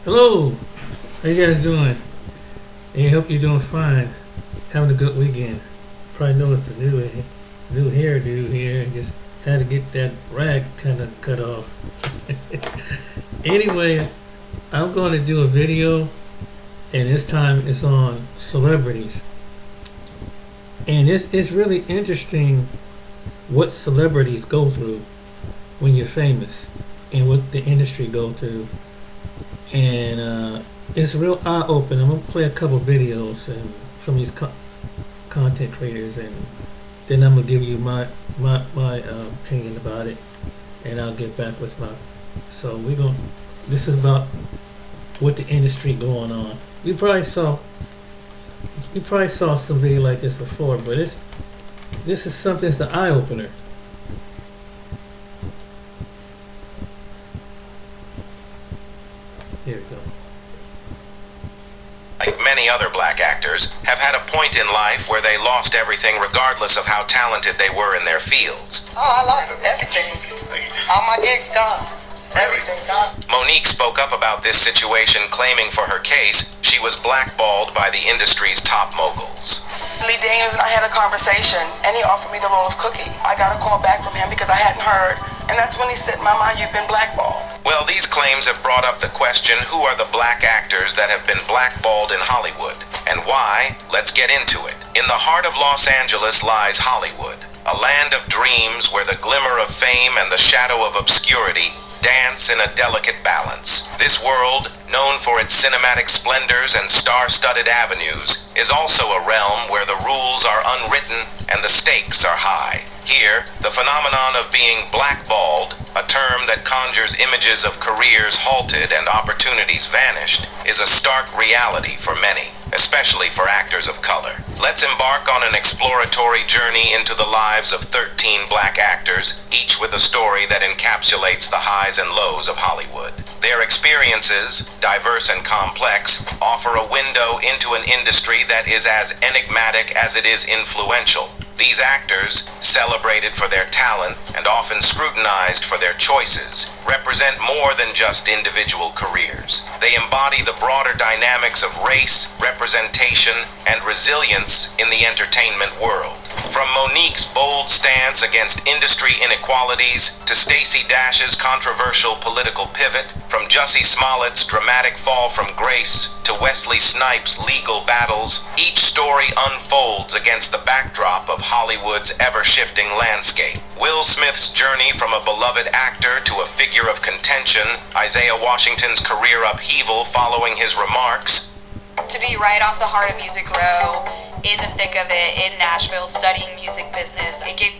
Hello, how you guys doing? I hope you're doing fine. Having a good weekend. Probably noticed a new hairdo here. Just had to get that rag kind of cut off. Anyway, I'm going to do a video, and this time it's on celebrities. And it's really interesting what celebrities go through when you're famous, and what the industry go through. And it's real eye-opening. I'm gonna play a couple videos and from these content creators, and then I'm gonna give you my opinion about it, and I'll get back with my. So this is about what the industry going on. You probably saw some video like this before, but this is something. It's an eye-opener. Here we go. Like many other black actors, have had a point in life where they lost everything regardless of how talented they were in their fields. Oh, I lost everything. All my gigs gone. Everything gone. Monique spoke up about this situation, claiming for her case, she was blackballed by the industry's top moguls. Lee Daniels and I had a conversation, and he offered me the role of Cookie. I got a call back from him because I hadn't heard, and that's when he said, "Mama, you've been blackballed." Well, these claims have brought up the question, who are the black actors that have been blackballed in Hollywood? And why? Let's get into it. In the heart of Los Angeles lies Hollywood, a land of dreams where the glimmer of fame and the shadow of obscurity dance in a delicate balance. This world, known for its cinematic splendors and star-studded avenues, is also a realm where the rules are unwritten and the stakes are high. Here, the phenomenon of being blackballed, a term that conjures images of careers halted and opportunities vanished, is a stark reality for many, especially for actors of color. Let's embark on an exploratory journey into the lives of 13 black actors, each with a story that encapsulates the highs and lows of Hollywood. Their experiences, diverse and complex, offer a window into an industry that is as enigmatic as it is influential. These actors, celebrated for their talent and often scrutinized for their choices, represent more than just individual careers. They embody the broader dynamics of race, representation, and resilience in the entertainment world. From Monique's bold stance against industry inequalities to Stacey Dash's controversial political pivot, from Jussie Smollett's dramatic fall from grace to Wesley Snipes' legal battles, each story unfolds against the backdrop of Hollywood's ever-shifting landscape. Will Smith's journey from a beloved actor to a figure of contention, Isaiah Washington's career upheaval following his remarks. To be right off the Heart of Music Row, in the thick of it, in Nashville, studying music business, it gave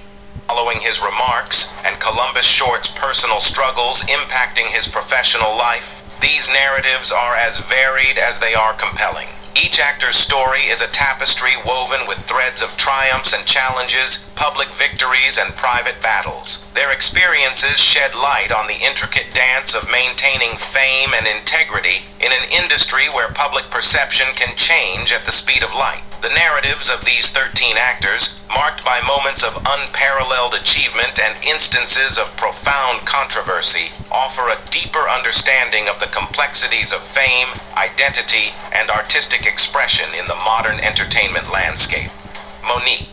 following his remarks, and Columbus Short's personal struggles impacting his professional life, these narratives are as varied as they are compelling. Each actor's story is a tapestry woven with threads of triumphs and challenges, public victories and private battles. Their experiences shed light on the intricate dance of maintaining fame and integrity in an industry where public perception can change at the speed of light. The narratives of these 13 actors, marked by moments of unparalleled achievement and instances of profound controversy, offer a deeper understanding of the complexities of fame, identity, and artistic expression in the modern entertainment landscape. Monique.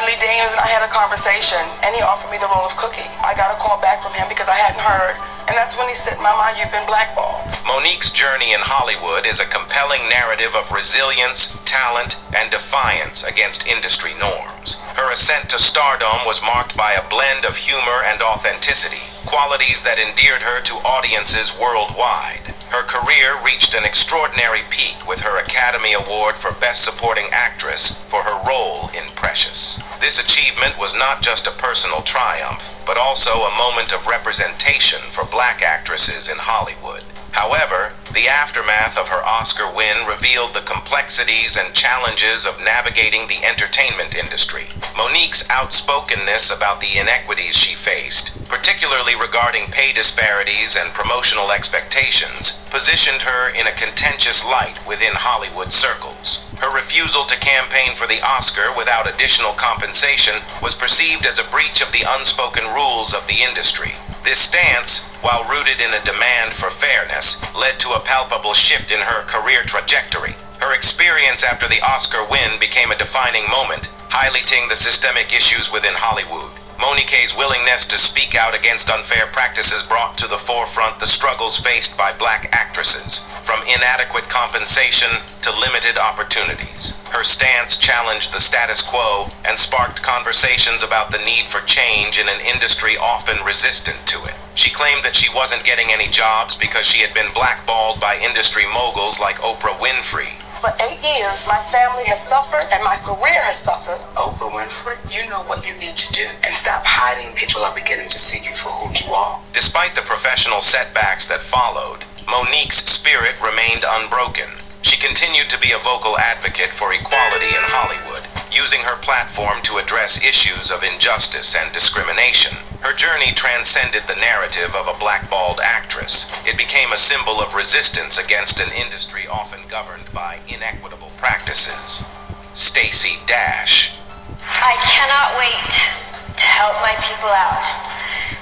Lee Daniels and I had a conversation, and he offered me the role of Cookie. I got a call back from him because I hadn't heard, and that's when he said, "Mama, you've been blackballed." Monique's journey in Hollywood is a compelling narrative of resilience, talent, and defiance against industry norms. Her ascent to stardom was marked by a blend of humor and authenticity, qualities that endeared her to audiences worldwide. Her career reached an extraordinary peak with her Academy Award for Best Supporting Actress for her role in Precious. This achievement was not just a personal triumph, but also a moment of representation for black actresses in Hollywood. However, the aftermath of her Oscar win revealed the complexities and challenges of navigating the entertainment industry. Monique's outspokenness about the inequities she faced, particularly regarding pay disparities and promotional expectations, positioned her in a contentious light within Hollywood circles. Her refusal to campaign for the Oscar without additional compensation was perceived as a breach of the unspoken rules of the industry. This stance, while rooted in a demand for fairness, led to a palpable shift in her career trajectory. Her experience after the Oscar win became a defining moment, highlighting the systemic issues within Hollywood. Monique's willingness to speak out against unfair practices brought to the forefront the struggles faced by black actresses, from inadequate compensation to limited opportunities. Her stance challenged the status quo and sparked conversations about the need for change in an industry often resistant to it. She claimed that she wasn't getting any jobs because she had been blackballed by industry moguls like Oprah Winfrey. For 8 years, my family has suffered and my career has suffered. Oprah Winfrey, you know what you need to do and stop hiding. People are beginning to see you for who you are. Despite the professional setbacks that followed, Monique's spirit remained unbroken. She continued to be a vocal advocate for equality in Hollywood, using her platform to address issues of injustice and discrimination. Her journey transcended the narrative of a blackballed actress. It became a symbol of resistance against an industry often governed by inequitable practices. Stacey Dash. I cannot wait to help my people out.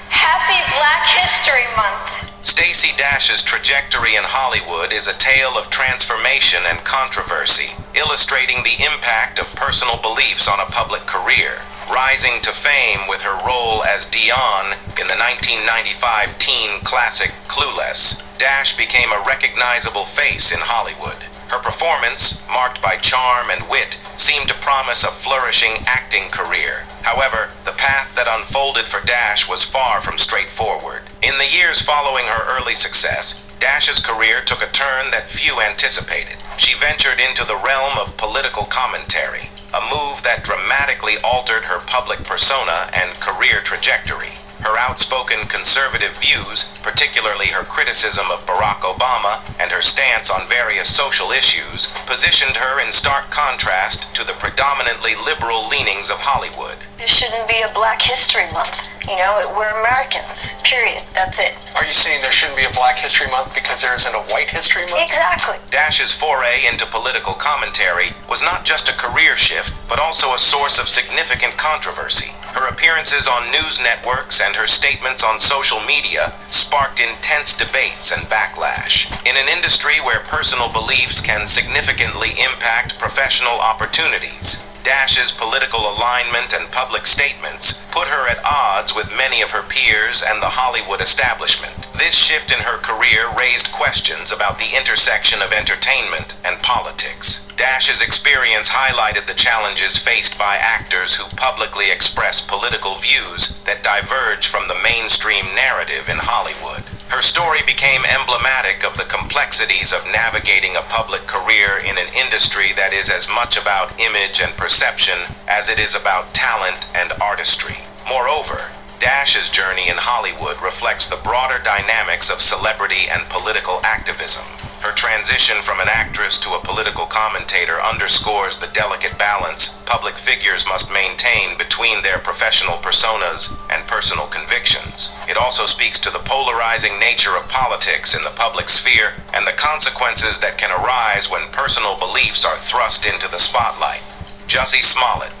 Happy Black History Month. Stacey Dash's trajectory in Hollywood is a tale of transformation and controversy, illustrating the impact of personal beliefs on a public career. Rising to fame with her role as Dionne in the 1995 teen classic Clueless, Dash became a recognizable face in Hollywood. Her performance, marked by charm and wit, seemed to promise a flourishing acting career. However, the path that unfolded for Dash was far from straightforward. In the years following her early success, Dash's career took a turn that few anticipated. She ventured into the realm of political commentary, a move that dramatically altered her public persona and career trajectory. Her outspoken conservative views, particularly her criticism of Barack Obama and her stance on various social issues, positioned her in stark contrast to the predominantly liberal leanings of Hollywood. There shouldn't be a Black History Month. You know, we're Americans, period. That's it. Are you saying there shouldn't be a Black History Month because there isn't a White History Month? Exactly. Dash's foray into political commentary was not just a career shift, but also a source of significant controversy. Her appearances on news networks and her statements on social media sparked intense debates and backlash. In an industry where personal beliefs can significantly impact professional opportunities, Dash's political alignment and public statements put her at odds with many of her peers and the Hollywood establishment. This shift in her career raised questions about the intersection of entertainment and politics. Dash's experience highlighted the challenges faced by actors who publicly express political views that diverge from the mainstream narrative in Hollywood. Her story became emblematic of the complexities of navigating a public career in an industry that is as much about image and perception as it is about talent and artistry. Moreover, Dash's journey in Hollywood reflects the broader dynamics of celebrity and political activism. Her transition from an actress to a political commentator underscores the delicate balance public figures must maintain between their professional personas and personal convictions. It also speaks to the polarizing nature of politics in the public sphere and the consequences that can arise when personal beliefs are thrust into the spotlight. Jussie Smollett.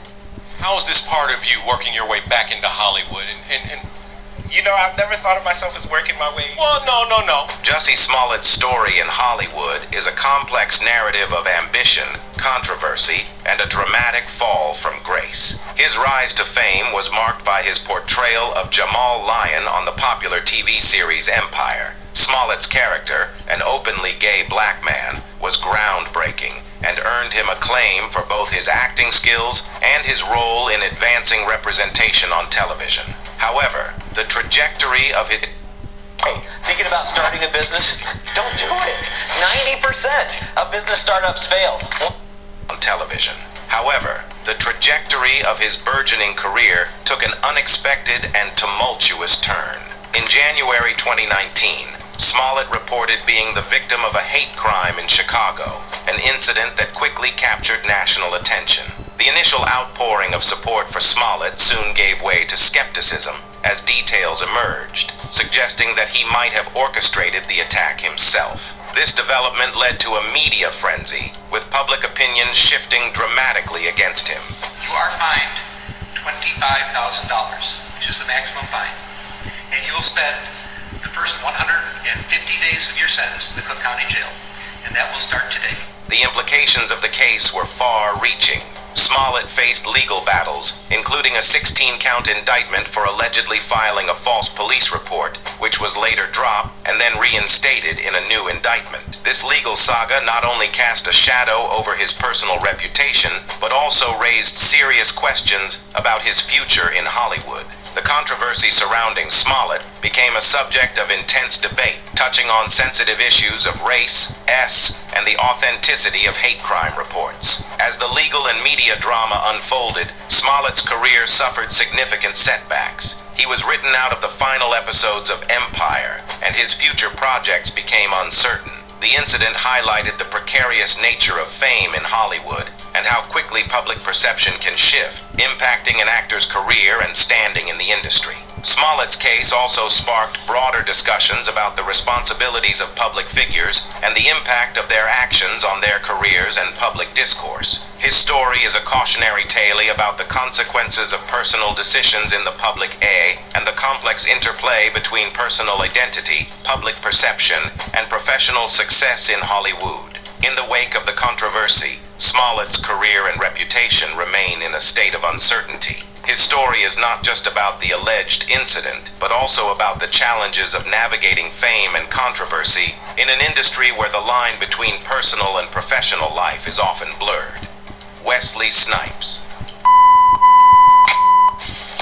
How is this part of you working your way back into Hollywood? And you know, I've never thought of myself as working my way. Well, no. Jussie Smollett's story in Hollywood is a complex narrative of ambition, controversy, and a dramatic fall from grace. His rise to fame was marked by his portrayal of Jamal Lyon on the popular TV series Empire. Smollett's character, an openly gay black man, was groundbreaking and earned him acclaim for both his acting skills and his role in advancing representation on television. However, the trajectory of his... Hey, thinking about starting a business? Don't do it. 90% of business startups fail. On television. However, the trajectory of his burgeoning career took an unexpected and tumultuous turn. In January 2019, Smollett reported being the victim of a hate crime in Chicago, an incident that quickly captured national attention. The initial outpouring of support for Smollett soon gave way to skepticism as details emerged, suggesting that he might have orchestrated the attack himself. This development led to a media frenzy, with public opinion shifting dramatically against him. You are fined $25,000, which is the maximum fine, and you will spend the first 150 days of your sentence in the Cook County Jail, and that will start today. The implications of the case were far-reaching. Smollett faced legal battles, including a 16-count indictment for allegedly filing a false police report, which was later dropped and then reinstated in a new indictment. This legal saga not only cast a shadow over his personal reputation, but also raised serious questions about his future in Hollywood. The controversy surrounding Smollett became a subject of intense debate, touching on sensitive issues of race, and the authenticity of hate crime reports. As the legal and media drama unfolded, Smollett's career suffered significant setbacks. He was written out of the final episodes of Empire, and his future projects became uncertain. The incident highlighted the precarious nature of fame in Hollywood and how quickly public perception can shift, impacting an actor's career and standing in the industry. Smollett's case also sparked broader discussions about the responsibilities of public figures and the impact of their actions on their careers and public discourse. His story is a cautionary tale about the consequences of personal decisions in the public eye and the complex interplay between personal identity, public perception, and professional success in Hollywood. In the wake of the controversy, Smollett's career and reputation remain in a state of uncertainty. His story is not just about the alleged incident, but also about the challenges of navigating fame and controversy in an industry where the line between personal and professional life is often blurred. Wesley Snipes.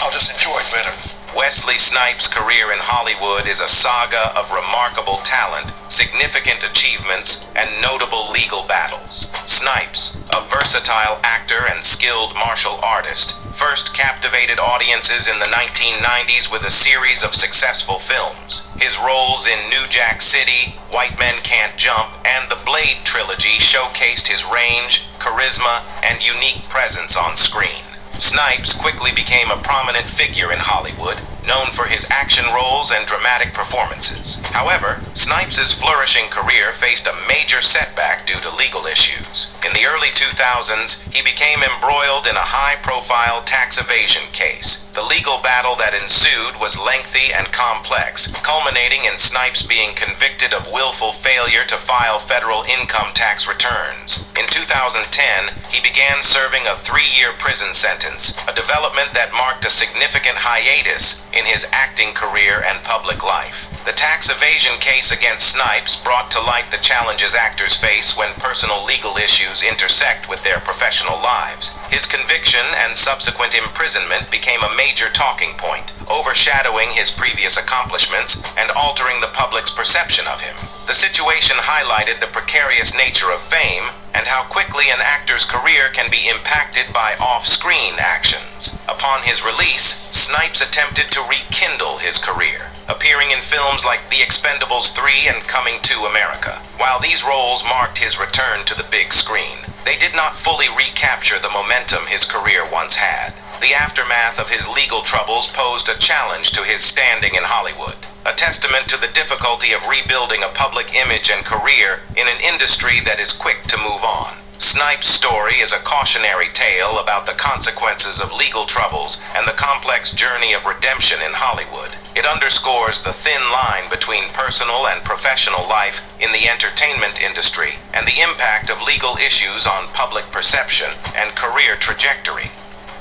I'll just enjoy it better. Wesley Snipes' career in Hollywood is a saga of remarkable talent, significant achievements, and notable legal battles. Snipes, a versatile actor and skilled martial artist, first captivated audiences in the 1990s with a series of successful films. His roles in New Jack City, White Men Can't Jump, and the Blade trilogy showcased his range, charisma, and unique presence on screen. Snipes quickly became a prominent figure in Hollywood, known for his action roles and dramatic performances. However, Snipes' flourishing career faced a major setback due to legal issues. In the early 2000s, he became embroiled in a high-profile tax evasion case. The legal battle that ensued was lengthy and complex, culminating in Snipes being convicted of willful failure to file federal income tax returns. In 2010, he began serving a 3-year prison sentence, a development that marked a significant hiatus in his acting career and public life. The tax evasion case against Snipes brought to light the challenges actors face when personal legal issues intersect with their professional lives. His conviction and subsequent imprisonment became a major talking point, overshadowing his previous accomplishments and altering the public's perception of him. The situation highlighted the precarious nature of fame and how quickly an actor's career can be impacted by off-screen actions. Upon his release, Snipes attempted to rekindle his career, appearing in films like The Expendables 3 and Coming to America. While these roles marked his return to the big screen, they did not fully recapture the momentum his career once had. The aftermath of his legal troubles posed a challenge to his standing in Hollywood, a testament to the difficulty of rebuilding a public image and career in an industry that is quick to move on. Snipes' story is a cautionary tale about the consequences of legal troubles and the complex journey of redemption in Hollywood. It underscores the thin line between personal and professional life in the entertainment industry and the impact of legal issues on public perception and career trajectory.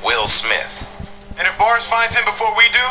Will Smith. And if Boris finds him before we do,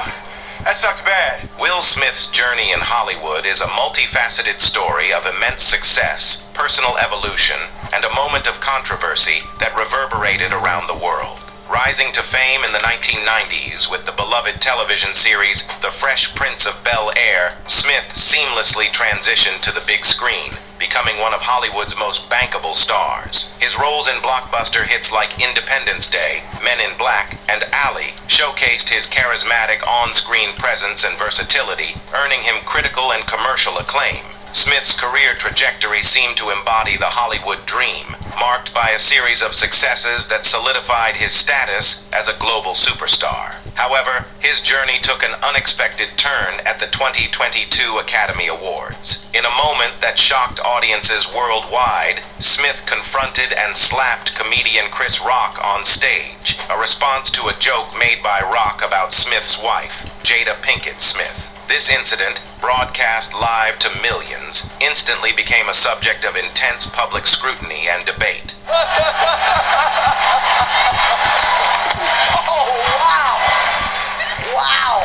that sucks bad. Will Smith's journey in Hollywood is a multifaceted story of immense success, personal evolution, and a moment of controversy that reverberated around the world. Rising to fame in the 1990s with the beloved television series The Fresh Prince of Bel-Air, Smith seamlessly transitioned to the big screen, becoming one of Hollywood's most bankable stars. His roles in blockbuster hits like Independence Day, Men in Black, and Ali showcased his charismatic on-screen presence and versatility, earning him critical and commercial acclaim. Smith's career trajectory seemed to embody the Hollywood dream, marked by a series of successes that solidified his status as a global superstar. However, his journey took an unexpected turn at the 2022 Academy Awards. In a moment that shocked audiences worldwide, Smith confronted and slapped comedian Chris Rock on stage, a response to a joke made by Rock about Smith's wife, Jada Pinkett Smith. This incident, broadcast live to millions, instantly became a subject of intense public scrutiny and debate. Oh, wow! Wow!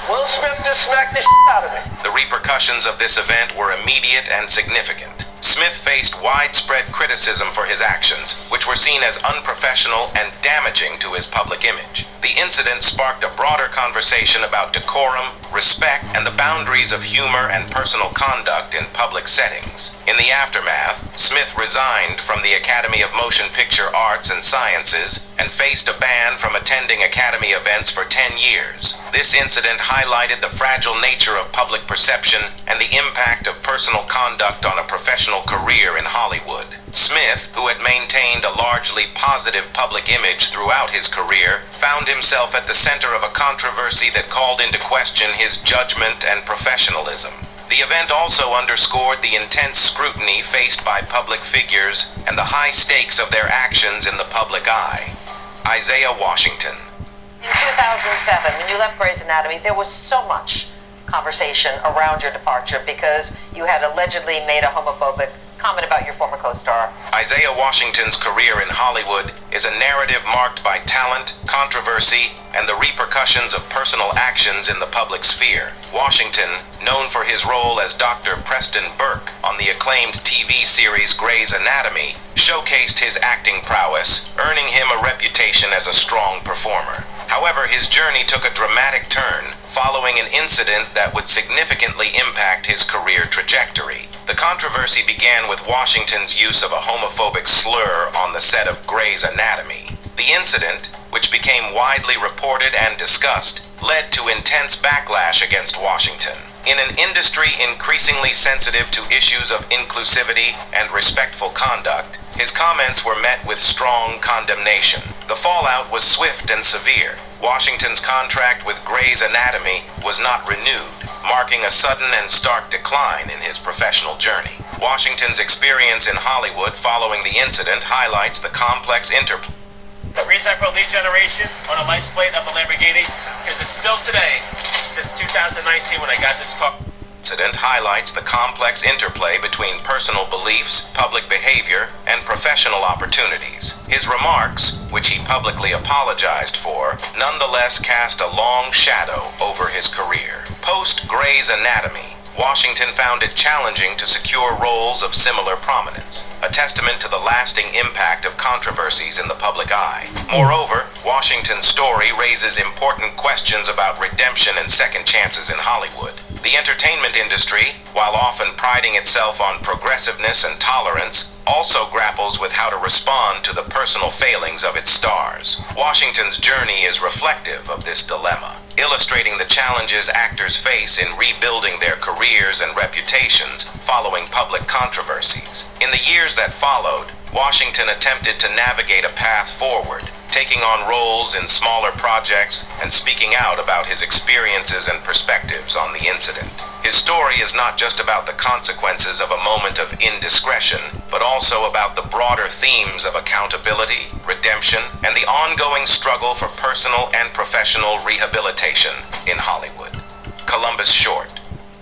Will Smith just smacked the shit out of me. The repercussions of this event were immediate and significant. Smith faced widespread criticism for his actions, which were seen as unprofessional and damaging to his public image. The incident sparked a broader conversation about decorum, respect, and the boundaries of humor and personal conduct in public settings. In the aftermath, Smith resigned from the Academy of Motion Picture Arts and Sciences and faced a ban from attending Academy events for 10 years. This incident highlighted the fragile nature of public perception and the impact of personal conduct on a professional career in Hollywood. Smith, who had maintained a largely positive public image throughout his career, found himself at the center of a controversy that called into question his judgment and professionalism. The event also underscored the intense scrutiny faced by public figures and the high stakes of their actions in the public eye. Isaiah Washington. In 2007, when you left Grey's Anatomy, there was so much conversation around your departure because you had allegedly made a homophobic comment about your former co-star. Isaiah Washington's career in Hollywood is a narrative marked by talent, controversy, and the repercussions of personal actions in the public sphere. Washington, known for his role as Dr. Preston Burke on the acclaimed TV series Grey's Anatomy, showcased his acting prowess, earning him a reputation as a strong performer. However, his journey took a dramatic turn following an incident that would significantly impact his career trajectory. The controversy began with Washington's use of a homophobic slur on the set of Grey's Anatomy. The incident, which became widely reported and discussed, led to intense backlash against Washington. In an industry increasingly sensitive to issues of inclusivity and respectful conduct, his comments were met with strong condemnation. The fallout was swift and severe. Washington's contract with Grey's Anatomy was not renewed, marking a sudden and stark decline in his professional journey. Washington's experience in Hollywood following the incident highlights the complex interplay. The reason I put lead generation on a license plate of the Lamborghini is it's still today, since 2019 when I got this car. Incident highlights the complex interplay between personal beliefs, public behavior, and professional opportunities. His remarks, which he publicly apologized for, nonetheless cast a long shadow over his career. Post Grey's Anatomy, Washington found it challenging to secure roles of similar prominence, a testament to the lasting impact of controversies in the public eye. Moreover, Washington's story raises important questions about redemption and second chances in Hollywood. The entertainment industry, while often priding itself on progressiveness and tolerance, also grapples with how to respond to the personal failings of its stars. Washington's journey is reflective of this dilemma, illustrating the challenges actors face in rebuilding their careers and reputations following public controversies. In the years that followed, Washington attempted to navigate a path forward, taking on roles in smaller projects and speaking out about his experiences and perspectives on the incident. His story is not just about the consequences of a moment of indiscretion, but also about the broader themes of accountability, redemption, and the ongoing struggle for personal and professional rehabilitation in Hollywood. Columbus Short.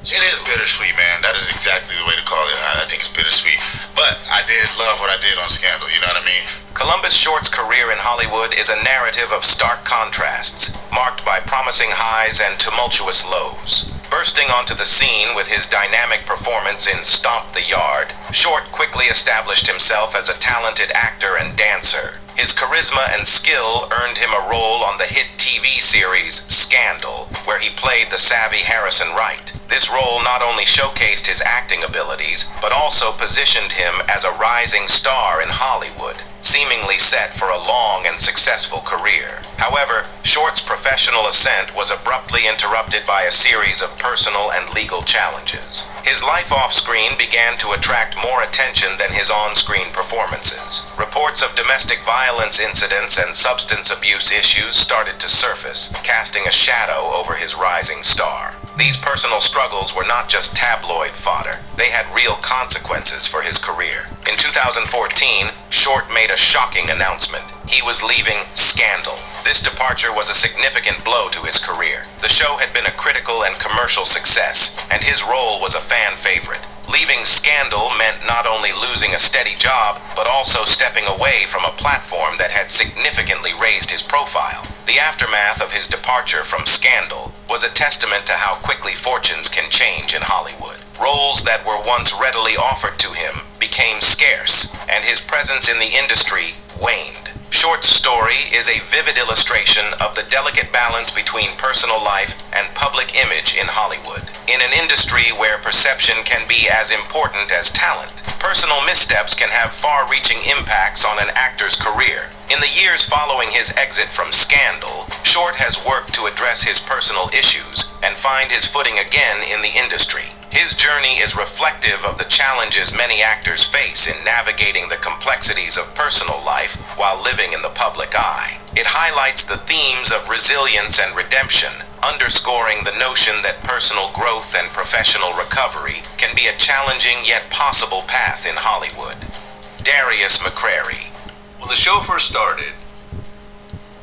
It is bittersweet, man. That is exactly the way to call it. I think it's bittersweet. But I did love what I did on Scandal, you know what I mean? Columbus Short's career in Hollywood is a narrative of stark contrasts, marked by promising highs and tumultuous lows. Bursting onto the scene with his dynamic performance in Stomp the Yard, Short quickly established himself as a talented actor and dancer. His charisma and skill earned him a role on the hit TV series Scandal, where he played the savvy Harrison Wright. This role not only showcased his acting abilities, but also positioned him as a rising star in Hollywood, seemingly set for a long and successful career. However, Short's professional ascent was abruptly interrupted by a series of personal and legal challenges. His life off-screen began to attract more attention than his on-screen performances. Reports of domestic violence incidents and substance abuse issues started to surface, casting a shadow over his rising star. These personal struggles were not just tabloid fodder. They had real consequences for his career. In 2014, Short made a shocking announcement. He was leaving Scandal. This departure was a significant blow to his career. The show had been a critical and commercial success, and his role was a fan favorite. Leaving Scandal meant not only losing a steady job, but also stepping away from a platform that had significantly raised his profile. The aftermath of his departure from Scandal was a testament to how quickly fortunes can change in Hollywood. Roles that were once readily offered to him became scarce, and his presence in the industry waned. Short Story is a vivid illustration of the delicate balance between personal life and public image in Hollywood. In an industry where perception can be as important as talent, personal missteps can have far-reaching impacts on an actor's career. In the years following his exit from Scandal, Short has worked to address his personal issues and find his footing again in the industry. His journey is reflective of the challenges many actors face in navigating the complexities of personal life while living in the public eye. It highlights the themes of resilience and redemption, underscoring the notion that personal growth and professional recovery can be a challenging yet possible path in Hollywood. Darius McCrary. When the show first started,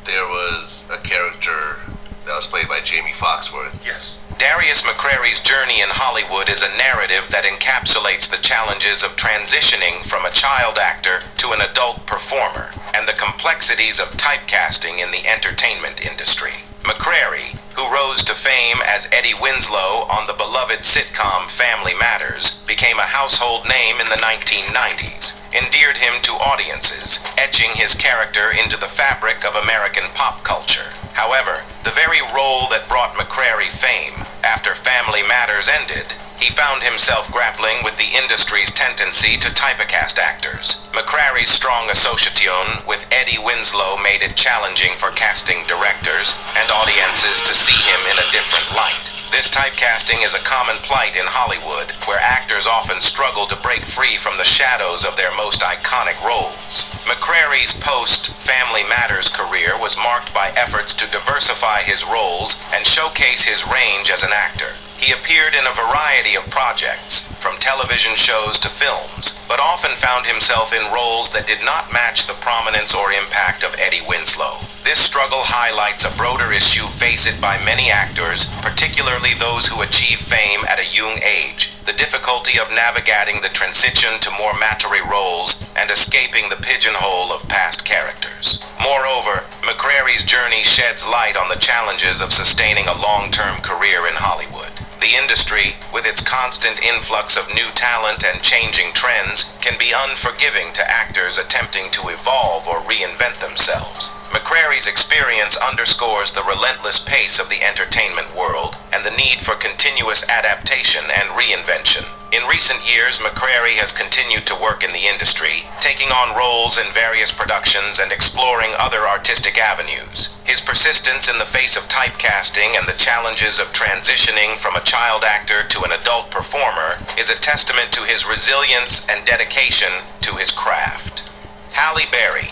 there was a character that was played by Jamie Foxworth. Yes. Darius McCrary's journey in Hollywood is a narrative that encapsulates the challenges of transitioning from a child actor to an adult performer and the complexities of typecasting in the entertainment industry. McCrary, who rose to fame as Eddie Winslow on the beloved sitcom Family Matters, became a household name in the 1990s, endeared him to audiences, etching his character into the fabric of American pop culture. However, the very role that brought McCrary fame, after Family Matters ended, he found himself grappling with the industry's tendency to typecast actors. McCrary's strong association with Eddie Winslow made it challenging for casting directors and audiences to see him in a different light. This typecasting is a common plight in Hollywood, where actors often struggle to break free from the shadows of their most iconic roles. McCrary's post-Family Matters career was marked by efforts to diversify his roles and showcase his range as an actor. He appeared in a variety of projects, from television shows to films, but often found himself in roles that did not match the prominence or impact of Eddie Winslow. This struggle highlights a broader issue faced by many actors, particularly those who achieve fame at a young age: the difficulty of navigating the transition to more mature roles and escaping the pigeonhole of past characters. Moreover, McCrary's journey sheds light on the challenges of sustaining a long-term career in Hollywood. The industry, with its constant influx of new talent and changing trends, can be unforgiving to actors attempting to evolve or reinvent themselves. McCrary's experience underscores the relentless pace of the entertainment world and the need for continuous adaptation and reinvention. In recent years, McCrary has continued to work in the industry, taking on roles in various productions and exploring other artistic avenues. His persistence in the face of typecasting and the challenges of transitioning from a child actor to an adult performer is a testament to his resilience and dedication to his craft. Halle Berry.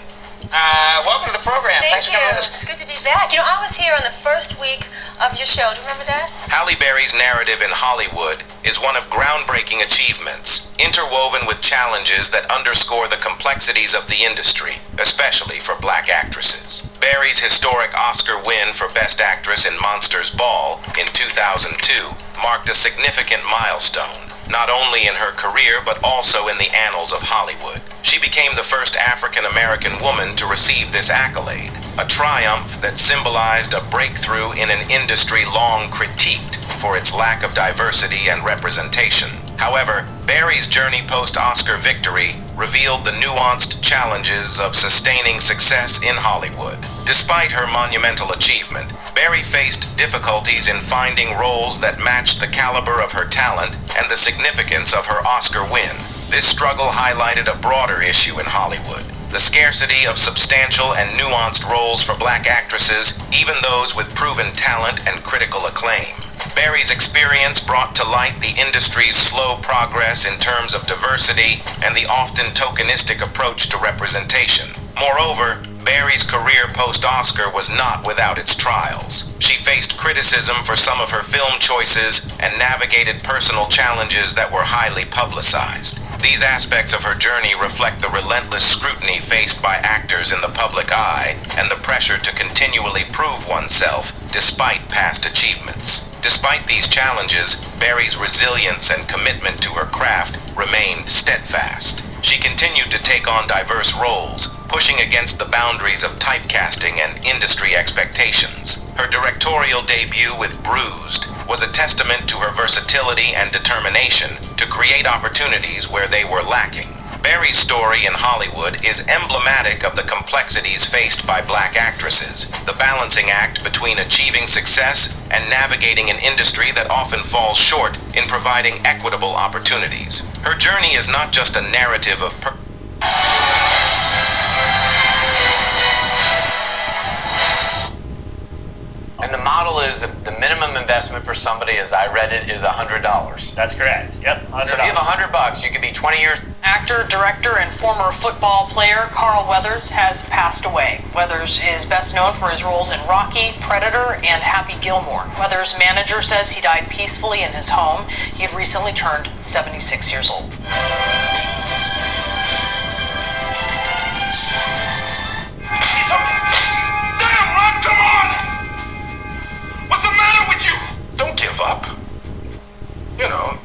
Welcome to the program. Thank Thanks you. for coming with us. It's good to be back. You know, I was here on the first week of your show. Do you remember that? Halle Berry's narrative in Hollywood is one of groundbreaking achievements, interwoven with challenges that underscore the complexities of the industry, especially for black actresses. Berry's historic Oscar win for Best Actress in Monsters Ball in 2002 marked a significant milestone, not only in her career but also in the annals of Hollywood. She became the first African-American woman to receive this accolade, a triumph that symbolized a breakthrough in an industry long critiqued for its lack of diversity and representation. However, Berry's journey post-Oscar victory revealed the nuanced challenges of sustaining success in Hollywood. Despite her monumental achievement, Berry faced difficulties in finding roles that matched the caliber of her talent and the significance of her Oscar win. This struggle highlighted a broader issue in Hollywood: the scarcity of substantial and nuanced roles for black actresses, even those with proven talent and critical acclaim. Berry's experience brought to light the industry's slow progress in terms of diversity and the often tokenistic approach to representation. Moreover, Berry's career post-Oscar was not without its trials. She faced criticism for some of her film choices and navigated personal challenges that were highly publicized. These aspects of her journey reflect the relentless scrutiny faced by actors in the public eye and the pressure to continually prove oneself despite past achievements. Despite these challenges, Berry's resilience and commitment to her craft remained steadfast. She continued to take on diverse roles, pushing against the boundaries of typecasting and industry expectations. Her directorial debut with Bruised was a testament to her versatility and determination to create opportunities where they were lacking. Berry's story in Hollywood is emblematic of the complexities faced by black actresses, the balancing act between achieving success and navigating an industry that often falls short in providing equitable opportunities. Her journey is not just a narrative of And the model is the minimum investment for somebody, as I read it, is $100. That's correct. Yep, $100. So if you have $100, you could be 20 years. Actor, director, and former football player Carl Weathers has passed away. Weathers is best known for his roles in Rocky, Predator, and Happy Gilmore. Weathers' manager says he died peacefully in his home. He had recently turned 76 years old. Damn, Ron, come on! What's the matter with you? Don't give up. You know,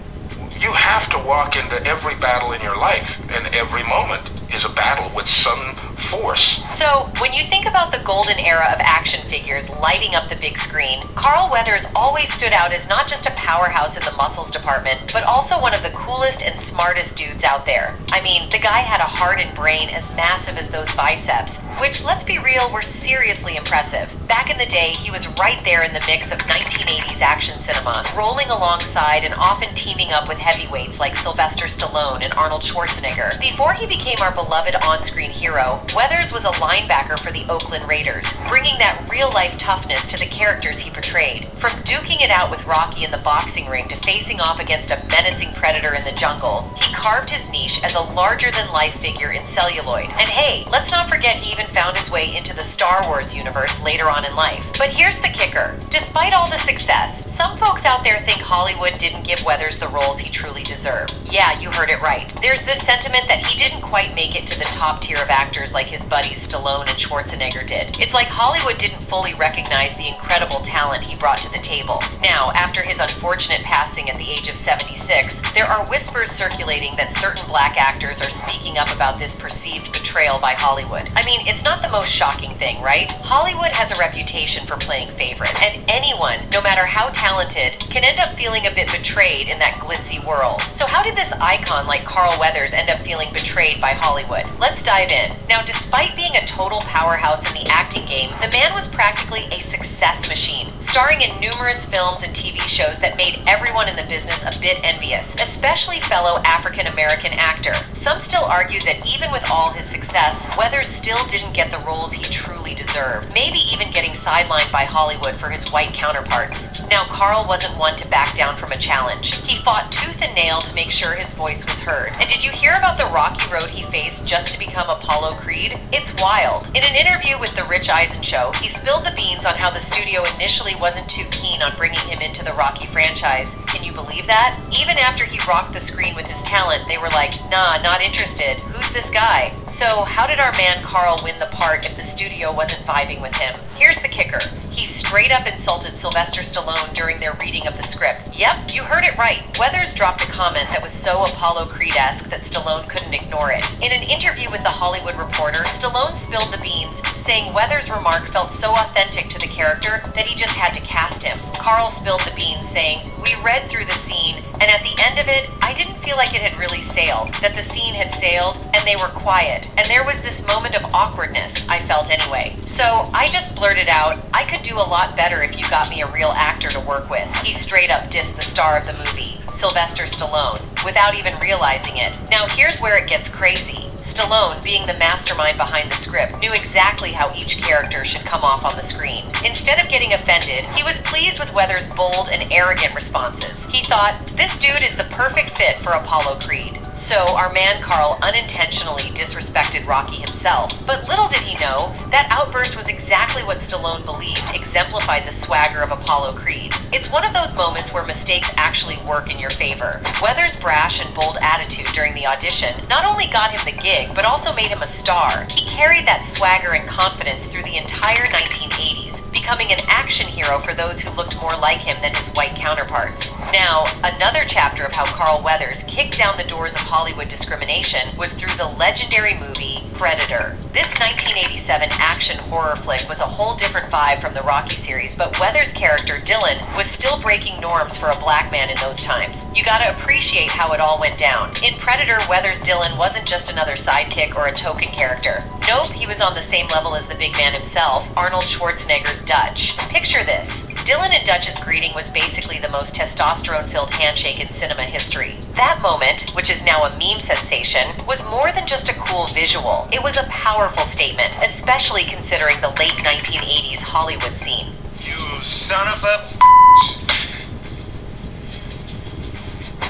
you have to walk into every battle in your life, and every moment is a battle with some force. So, when you think about the golden era of action figures lighting up the big screen, Carl Weathers always stood out as not just a powerhouse in the muscles department, but also one of the coolest and smartest dudes out there. I mean, the guy had a heart and brain as massive as those biceps, which, let's be real, were seriously impressive. Back in the day, he was right there in the mix of 1980s action cinema, rolling alongside and often teaming up with heavyweights like Sylvester Stallone and Arnold Schwarzenegger. Before he became our beloved on-screen hero, Weathers was a linebacker for the Oakland Raiders, bringing that real-life toughness to the characters he portrayed. From duking it out with Rocky in the boxing ring to facing off against a menacing predator in the jungle, he carved his niche as a larger-than-life figure in celluloid. And hey, let's not forget he even found his way into the Star Wars universe later on in life. But here's the kicker. Despite all the success, some folks out there think Hollywood didn't give Weathers the roles he truly deserved. Yeah, you heard it right. There's this sentiment that he didn't quite make it to the top tier of actors like his buddies Stallone and Schwarzenegger did. It's like Hollywood didn't fully recognize the incredible talent he brought to the table. Now, after his unfortunate passing at the age of 76, there are whispers circulating that certain black actors are speaking up about this perceived betrayal by Hollywood. I mean, it's not the most shocking thing, right? Hollywood has a reputation for playing favorite, and anyone, no matter how talented, can end up feeling a bit betrayed in that glitzy world. So how did this icon like Carl Weathers end up feeling betrayed by Hollywood? Let's dive in. Now, despite being a total powerhouse in the acting game, the man was practically a success machine, starring in numerous films and TV shows that made everyone in the business a bit envious, especially fellow African-American actor. Some still argue that even with all his success, Weathers still didn't get the roles he truly deserved, maybe even getting sidelined by Hollywood for his white counterparts. Now, Carl wasn't one to back down from a challenge. He fought tooth and nail to make sure his voice was heard. And did you hear about the rocky road he faced just to become Apollo Creed? It's wild. In an interview with The Rich Eisen Show, he spilled the beans on how the studio initially wasn't too keen on bringing him into the Rocky franchise. Can you believe that? Even after he rocked the screen with his talent, they were like, nah, not interested. Who's this guy? So how did our man Carl win the part if the studio wasn't vibing with him? Here's the kicker. He straight up insulted Sylvester Stallone during their reading of the script. Yep, you heard it right. Weathers dropped a comment that was so Apollo Creed-esque that Stallone couldn't ignore it. In an interview with The Hollywood Reporter, Stallone spilled the beans, saying Weathers' remark felt so authentic to the character that he just had to cast him. Carl spilled the beans, saying, "We read through the scene, and at the end of it, I didn't feel like it had really sailed, that the scene had sailed, and they were quiet, and there was this moment of awkwardness, I felt anyway. So I just blurted out, I could do a lot better if you got me a real actor to work with." He straight up dissed the star of the movie, Sylvester Stallone, without even realizing it. Now here's where it gets crazy. Stallone, being the mastermind behind the script, knew exactly how each character should come off on the screen. Instead of getting offended, he was pleased with Weathers' bold and arrogant responses. He thought, this dude is the perfect fit for Apollo Creed. So our man Carl unintentionally disrespected Rocky himself. But little did he know, that outburst was exactly what Stallone believed exemplified the swagger of Apollo Creed. It's one of those moments where mistakes actually work in your favor. Weathers' brash and bold attitude during the audition not only got him the gig, but also made him a star. He carried that swagger and confidence through the entire 1980s, becoming an action hero for those who looked more like him than his white counterparts. Now, another chapter of how Carl Weathers kicked down the doors of Hollywood discrimination was through the legendary movie Predator. This 1987 action horror flick was a whole different vibe from the Rocky series, but Weathers' character, Dylan, was still breaking norms for a black man in those times. You gotta appreciate how it all went down. In Predator, Weathers' Dylan wasn't just another sidekick or a token character. Nope, he was on the same level as the big man himself, Arnold Schwarzenegger's Dutch. Picture this. Dylan and Dutch's greeting was basically the most testosterone-filled handshake in cinema history. That moment, which is now a meme sensation, was more than just a cool visual. It was a powerful statement, especially considering the late 1980s Hollywood scene. You son of a...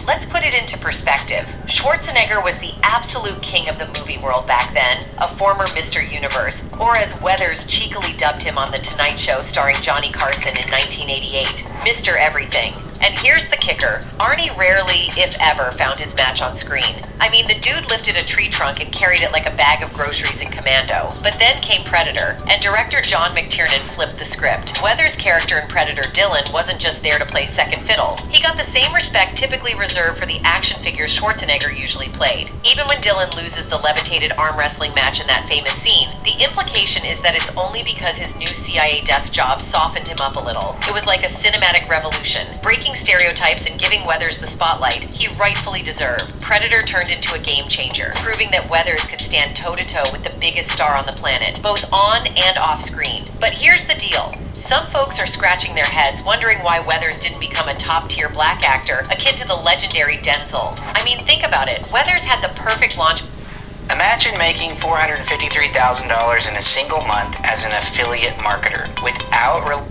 Let's put it into perspective. Schwarzenegger was the absolute king of the movie world back then, a former Mr. Universe, or as Weathers cheekily dubbed him on The Tonight Show starring Johnny Carson in 1988, Mr. Everything. And here's the kicker. Arnie rarely, if ever, found his match on screen. I mean, the dude lifted a tree trunk and carried it like a bag of groceries in Commando. But then came Predator, and director John McTiernan flipped the script. Weathers' character in Predator, Dylan, wasn't just there to play second fiddle. He got the same respect typically reserved for the action figures Schwarzenegger usually played. Even when Dylan loses the levitated arm wrestling match in that famous scene, the implication is that it's only because his new CIA desk job softened him up a little. It was like a cinematic revolution, breaking stereotypes and giving Weathers the spotlight he rightfully deserved. Predator turned into a game changer, proving that Weathers could stand toe-to-toe with the biggest star on the planet, both on and off screen. But here's the deal. Some folks are scratching their heads wondering why Weathers didn't become a top-tier black actor akin to the legendary Denzel. I mean, think about it. Weathers had the perfect launch. Imagine making $453,000 in a single month as an affiliate marketer without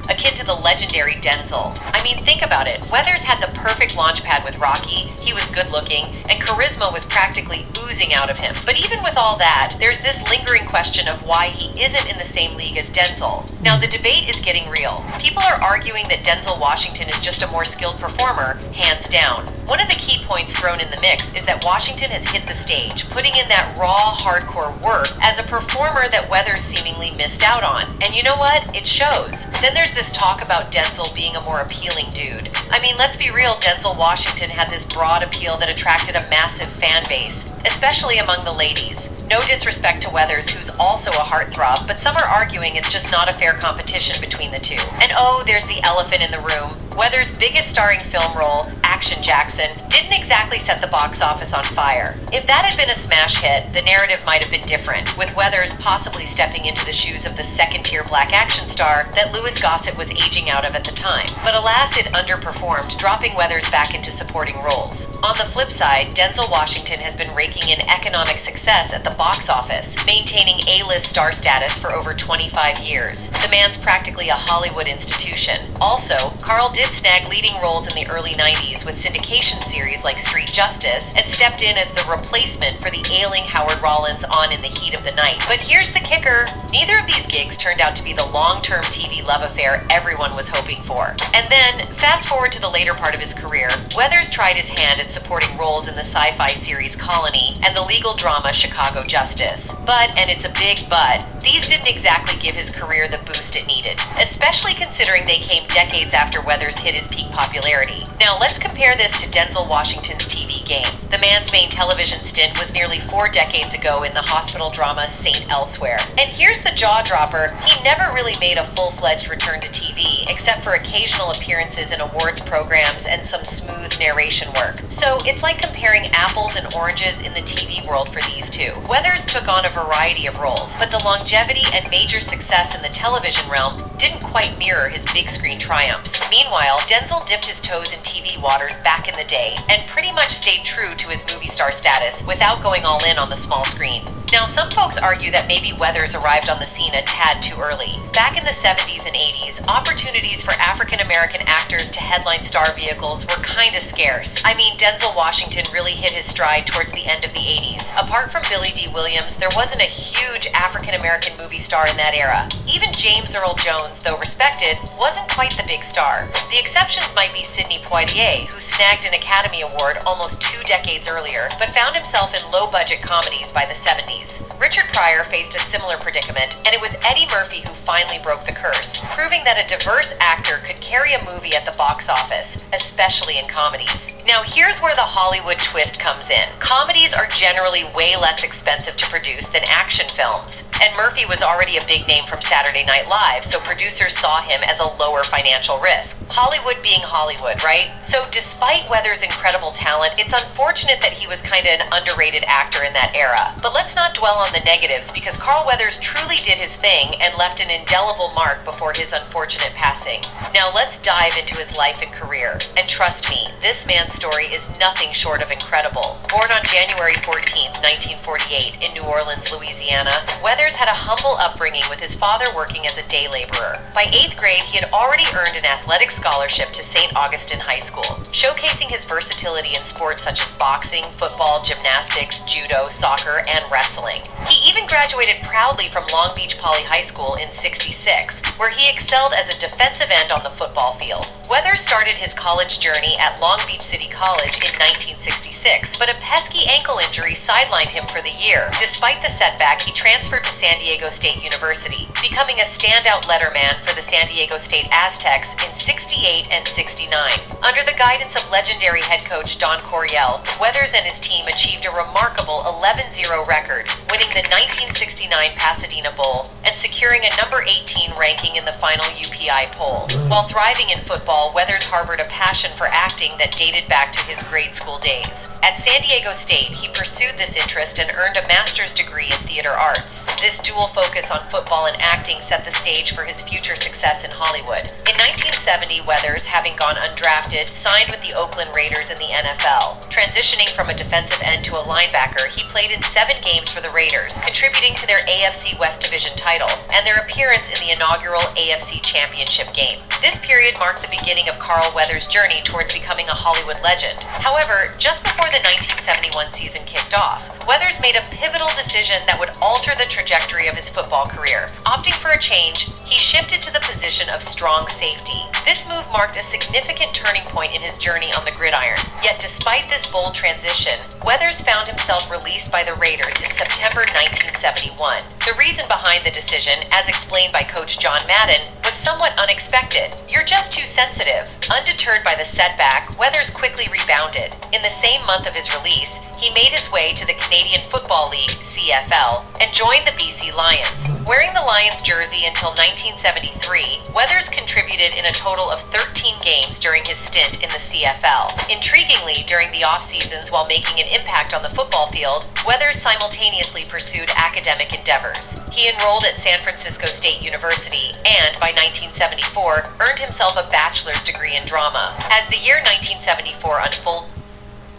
akin to the legendary Denzel. I mean, think about it. Weathers had the perfect launch pad with Rocky, he was good looking, and charisma was practically oozing out of him. But even with all that, there's this lingering question of why he isn't in the same league as Denzel. Now, the debate is getting real. People are arguing that Denzel Washington is just a more skilled performer, hands down. One of the key points thrown in the mix is that Washington has hit the stage, putting in that raw, hardcore work as a performer that Weathers seemingly missed out on. And you know what? It shows. Then there's this talk about Denzel being a more appealing dude. I mean, let's be real, Denzel Washington had this broad appeal that attracted a massive fan base, especially among the ladies. No disrespect to Weathers, who's also a heartthrob, but some are arguing it's just not a fair competition between the two. And oh, there's the elephant in the room. Weathers' biggest starring film role, Action Jackson, didn't exactly set the box office on fire. If that had been a smash hit, the narrative might have been different, with Weathers possibly stepping into the shoes of the second-tier black action star that Louis Gossett was aging out of at the time. But alas, it underperformed, dropping Weathers back into supporting roles. On the flip side, Denzel Washington has been raking in economic success at the box office, maintaining A-list star status for over 25 years. The man's practically a Hollywood institution. Also, Carl did snag leading roles in the early 90s with syndication series like Street Justice and stepped in as the replacement for the ailing Howard Rollins on In the Heat of the Night. But here's the kicker. Neither of these gigs turned out to be the long-term TV love affair everyone was hoping for. And then, fast forward to the later part of his career, Weathers tried his hand at supporting roles in the sci-fi series Colony and the legal drama Chicago Justice. But, and it's a big but, these didn't exactly give his career the boost it needed, especially considering they came decades after Weathers hit his peak popularity. Now let's compare this to Denzel Washington's TV game. The man's main television stint was nearly 4 decades ago in the hospital drama Saint Elsewhere. And here's the jaw dropper, he never really made a full-fledged return to TV, except for occasional appearances in awards programs and some smooth narration work. So it's like comparing apples and oranges in the TV world for these two. Weathers took on a variety of roles, but the longevity and major success in the television realm didn't quite mirror his big screen triumphs. Meanwhile, Denzel dipped his toes in TV waters back in the day and pretty much stayed true to his movie star status without going all in on the small screen. Now, some folks argue that maybe Weathers arrived on the scene a tad too early. Back in the 70s and 80s, opportunities for African American actors to headline star vehicles were kinda scarce. I mean, Denzel Washington really hit his stride towards the end of the 80s. Apart from Billy D. Williams, there wasn't a huge African American movie star in that era. Even James Earl Jones, though respected, wasn't quite the big star. The exceptions might be Sidney Poitier, who snagged an Academy Award almost 2 decades earlier, but found himself in low-budget comedies by the 70s. Richard Pryor faced a similar predicament, and it was Eddie Murphy who finally broke the curse, proving that a diverse actor could carry a movie at the box office, especially in comedies. Now, here's where the Hollywood twist comes in. Comedies are generally way less expensive to produce than action films, and Murphy was already a big name from Saturday Night Live, so producers saw him as a lower financial risk. Hollywood being Hollywood, right? So despite Weathers' incredible talent, it's unfortunate that he was kinda an underrated actor in that era. But let's not dwell on the negatives, because Carl Weathers truly did his thing and left an indelible mark before his unfortunate passing. Now let's dive into his life and career. And trust me, this man's story is nothing short of incredible. Born on January 14th, 1948 in New Orleans, Louisiana, Weathers had a humble upbringing with his father working as a day laborer. By 8th grade, he had already earned an athletic scholarship to St. Augustine High School, showcasing his versatility in sports such as boxing, football, gymnastics, judo, soccer, and wrestling. He even graduated proudly from Long Beach Poly High School in '66, where he excelled as a defensive end on the football field. Weathers started his college journey at Long Beach City College in 1966, but a pesky ankle injury sidelined him for the year. Despite the setback, he transferred to San Diego State University, becoming a standout letterman for the San Diego State Aztecs in '68 and '69. Under the guidance of legendary head coach Don Coryell, Weathers and his team achieved a remarkable 11-0 record, winning the 1969 Pasadena Bowl and securing a number 18 ranking in the final UPI poll. While thriving in football, Weathers harbored a passion for acting that dated back to his grade school days. At San Diego State, he pursued this interest and earned a master's degree in theater arts. This dual focus on football and acting set the stage for his future success in Hollywood. In 1970, Weathers, having gone undrafted, signed with the Oakland Raiders in the NFL. Transitioning from a defensive end to a linebacker, he played in 7 games for the Raiders, contributing to their AFC West Division title and their appearance in the inaugural AFC Championship game. This period marked the beginning of Carl Weathers' journey towards becoming a Hollywood legend. However, just before the 1971 season kicked off, Weathers made a pivotal decision that would alter the trajectory of his football career. Opting for a change, he shifted to the position of strong safety. This move marked a significant turning point in his journey on the gridiron. Yet despite this bold transition, Weathers found himself released by the Raiders in September 1971. The reason behind the decision, as explained by Coach John Madden, was somewhat unexpected. You're just too sensitive. Undeterred by the setback, Weathers quickly rebounded. In the same month of his release, he made his way to the Canadian Football League, CFL, and joined the BC Lions. Wearing the Lions jersey until 1973, Weathers contributed in a total of 13 games during his stint in the CFL. Intriguingly, during the off-seasons while making an impact on the football field, Weathers simultaneously pursued academic endeavors. He enrolled at San Francisco State University and, by 1974, earned himself a bachelor's degree in drama. As the year 1974 unfolded,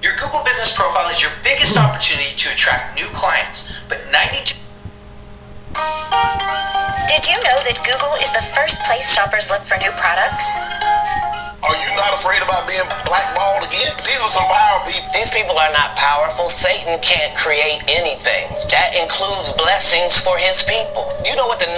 Your Google business profile is your biggest opportunity to attract new clients, but 92... Did you know that Google is the first place shoppers look for new products? Are you not afraid about being blackballed again? These are some power people. These people are not powerful. Satan can't create anything. That includes blessings for his people. You know what the #1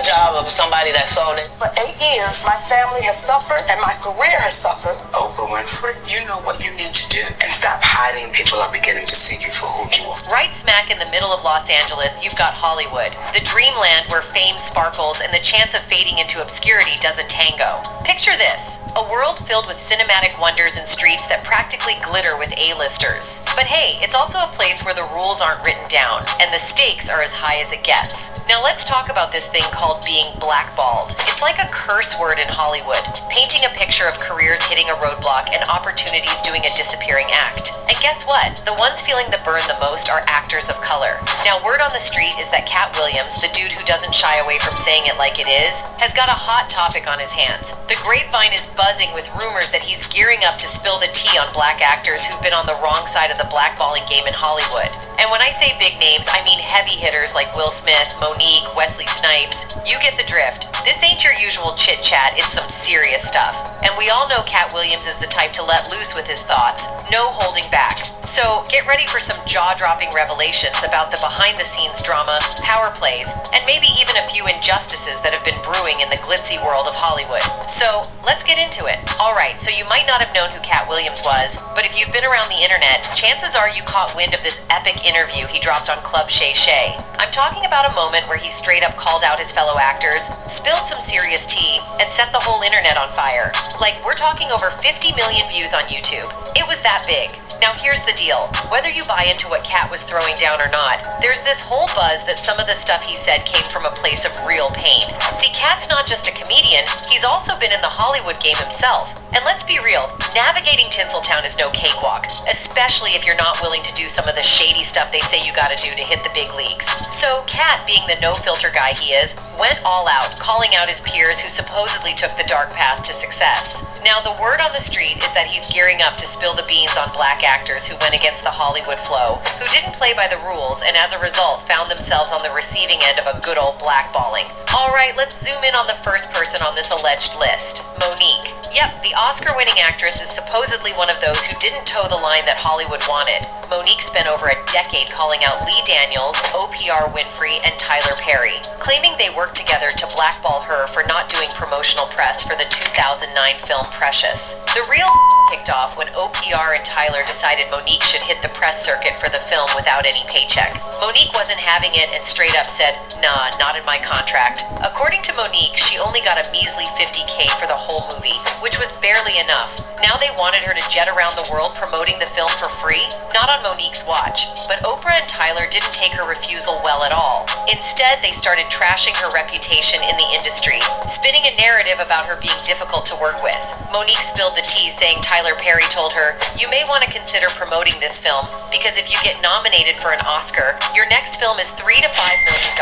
job of somebody that sold it? For 8 years, my family has suffered and my career has suffered. Oprah Winfrey, you know what you need to do and stop hiding. People are beginning to see you for who you are. right smack in the middle of Los Angeles, you've got Hollywood, the dreamland where fame sparkles and the chance of fading into obscurity does a tango. Picture this, a world filled with cinematic wonders and streets that practically glitter with A-listers. But hey, it's also a place where the rules aren't written down, and the stakes are as high as it gets. Now let's talk about this thing called being blackballed. It's like a curse word in Hollywood, painting a picture of careers hitting a roadblock and opportunities doing a disappearing act. And guess what? The ones feeling the burn the most are actors of color. Now word on the street is that Cat Williams, the dude who doesn't shy away from saying it like it is, has got a hot topic on his hands. The grapevine is buzzing with with rumors that he's gearing up to spill the tea on black actors who've been on the wrong side of the blackballing game in Hollywood. And when I say big names, I mean heavy hitters like Will Smith, Monique, Wesley Snipes. You get the drift. This ain't your usual chit-chat, it's some serious stuff. And we all know Cat Williams is the type to let loose with his thoughts. No holding back. So get ready for some jaw-dropping revelations about the behind-the-scenes drama, power plays, and maybe even a few injustices that have been brewing in the glitzy world of Hollywood. So let's get into it. Alright, so you might not have known who Cat Williams was, but if you've been around the internet, chances are you caught wind of this epic interview he dropped on Club Shay Shay. I'm talking about a moment where he straight up called out his fellow actors, spilled some serious tea, and set the whole internet on fire. Like, we're talking over 50 million views on YouTube. It was that big. Now here's the deal. Whether you buy into what Cat was throwing down or not, there's this whole buzz that some of the stuff he said came from a place of real pain. See, Cat's not just a comedian, he's also been in the Hollywood game himself. And let's be real, navigating Tinseltown is no cakewalk, especially if you're not willing to do some of the shady stuff they say you gotta do to hit the big leagues. So Cat, being the no-filter guy he is, went all out, calling out his peers who supposedly took the dark path to success. Now the word on the street is that he's gearing up to spill the beans on black actors who went against the Hollywood flow, who didn't play by the rules and as a result found themselves on the receiving end of a good old blackballing. Alright, let's zoom in on the first person on this alleged list, Monique. Yep, the Oscar-winning actress is supposedly one of those who didn't toe the line that Hollywood wanted. Monique spent over a decade calling out Lee Daniels, Oprah Winfrey, and Tyler Perry, claiming they worked together to blackball her for not doing promotional press for the 2009 film Precious. The real kicked off when Oprah and Tyler decided Monique should hit the press circuit for the film without any paycheck. Monique wasn't having it and straight up said, "Nah, not in my contract." According to Monique, she only got a measly $50K for the whole movie, which was barely enough. Now they wanted her to jet around the world promoting the film for free? Not on Monique's watch. But Oprah and Tyler didn't take her refusal well at all. Instead, they started trashing her reputation in the industry, spinning a narrative about her being difficult to work with. Monique spilled the tea saying Tyler Perry told her, "You may want to consider promoting this film, because if you get nominated for an Oscar, your next film is $3 to $5 million.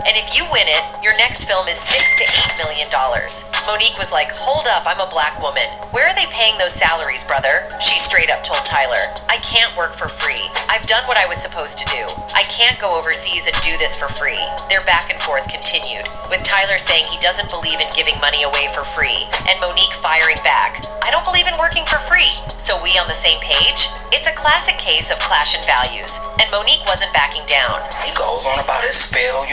And if you win it, your next film is $6 to $8 million. Monique was like, "Hold up, I'm a black woman. Where are they paying those salaries, brother?" She straight up told Tyler, "I can't work for free. I've done what I was supposed to do. I can't go overseas and do this for free." Their back and forth continued, with Tyler saying he doesn't believe in giving money away for free, and Monique firing back, "I don't believe in working for free. So we on the same page?" It's a classic case of clash in values, and Monique wasn't backing down. He goes on about his spill,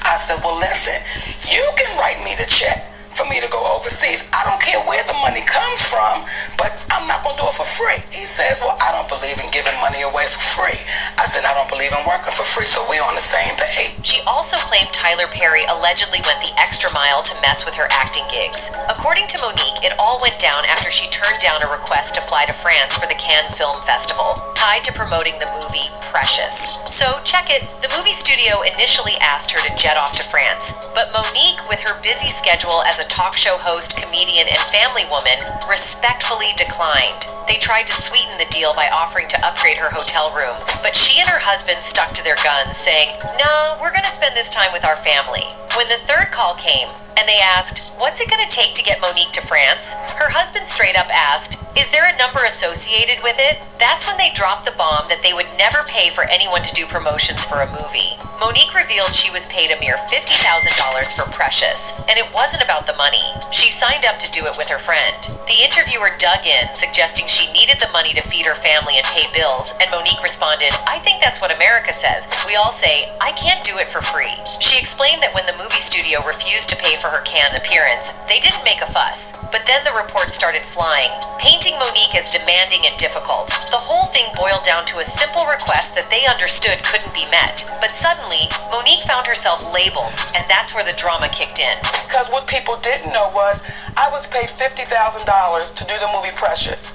I said, well, listen, you can write me the check for me to go overseas. I don't care where the money comes from, but I'm not going to do it for free. He says, well, I don't believe in giving money away for free. I said, I don't believe in working for free, so we're on the same page. She also claimed Tyler Perry allegedly went the extra mile to mess with her acting gigs. According to Monique, it all went down after she turned down a request to fly to France for the Cannes Film Festival, tied to promoting the movie Precious. So, check it, the movie studio initially asked her to jet off to France, but Monique, with her busy schedule as a talk show host, comedian, and family woman, respectfully declined. They tried to sweeten the deal by offering to upgrade her hotel room, but she and her husband stuck to their guns, saying, "Nah, we're gonna spend this time with our family." When the third call came, and they asked, "What's it gonna take to get Monique to France?" her husband straight up asked, "Is there a number associated with it?" That's when they dropped the bomb that they would never pay for anyone to do promotions for a movie. Monique revealed she was paid a mere $50,000 for Precious, and it wasn't about the money. She signed up to do it with her friend. The interviewer dug in, suggesting she needed the money to feed her family and pay bills, and Monique responded, "I think that's what America says. We all say, I can't do it for free." She explained that when the movie studio refused to pay for her Cannes appearance, they didn't make a fuss. But then the reports started flying, painting Monique as demanding and difficult. The whole thing boiled down to a simple request that they understood couldn't be met. But suddenly, Monique found herself labeled, and that's where the drama kicked in. Because what people didn't know was I was paid $50,000 to do the movie Precious.